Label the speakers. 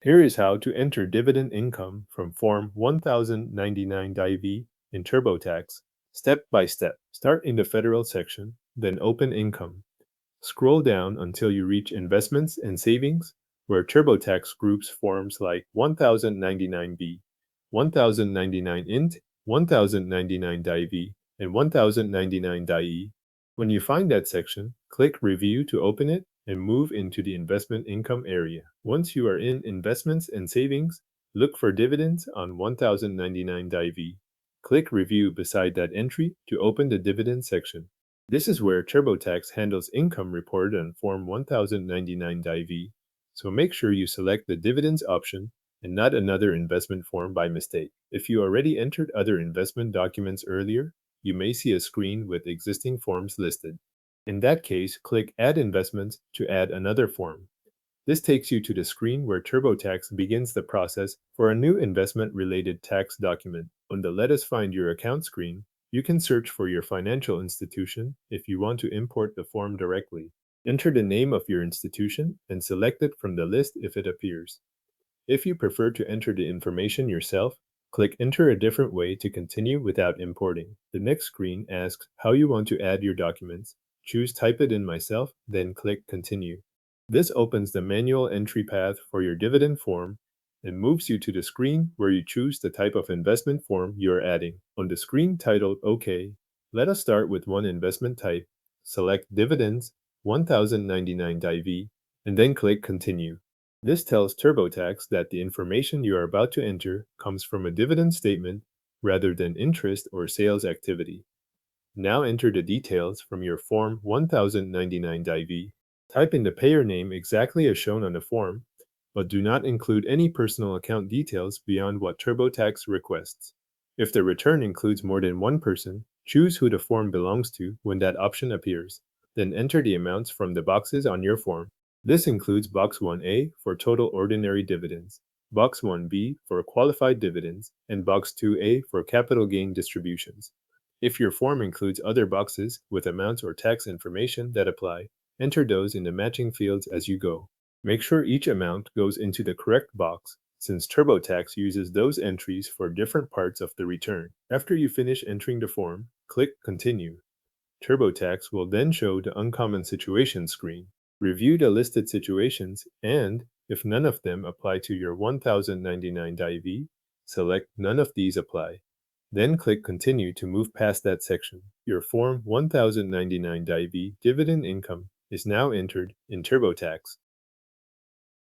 Speaker 1: Here is how to enter dividend income from Form 1099 DIV in TurboTax, step by step. Start in the Federal section, then open Income. Scroll down until you reach Investments and Savings, where TurboTax groups forms like 1099B, 1099 INT, 1099 DIV, and 1099 DIE. When you find that section, click Review to open it and move into the investment income area. Once you are in Investments and Savings, look for Dividends on 1099 DIV. Click Review beside that entry to open the Dividend section. This is where TurboTax handles income reported on Form 1099 DIV, so make sure you select the Dividends option and not another investment form by mistake. If you already entered other investment documents earlier, you may see a screen with existing forms listed. In that case, click Add Investments to add another form. This takes you to the screen where TurboTax begins the process for a new investment-related tax document. On the Let Us Find Your Account screen, you can search for your financial institution if you want to import the form directly. Enter the name of your institution and select it from the list if it appears. If you prefer to enter the information yourself, click Enter a different way to continue without importing. The next screen asks how you want to add your documents. Choose Type it in myself, then click Continue. This opens the manual entry path for your dividend form and moves you to the screen where you choose the type of investment form you are adding. On the screen titled OK, let us start with one investment type. Select Dividends 1099 DIV and then click Continue. This tells TurboTax that the information you are about to enter comes from a dividend statement rather than interest or sales activity. Now enter the details from your Form 1099 DIV. Type in the payer name exactly as shown on the form, but do not include any personal account details beyond what TurboTax requests. If the return includes more than one person, choose who the form belongs to when that option appears. Then enter the amounts from the boxes on your form. This includes Box 1A for total ordinary dividends, Box 1B for qualified dividends, and Box 2A for capital gain distributions. If your form includes other boxes with amounts or tax information that apply, enter those in the matching fields as you go. Make sure each amount goes into the correct box, since TurboTax uses those entries for different parts of the return. After you finish entering the form, click Continue. TurboTax will then show the Uncommon Situations screen. Review the listed situations and, if none of them apply to your 1099 DIV, select None of these apply. Then click Continue to move past that section. Your Form 1099 DIV dividend income is now entered in TurboTax.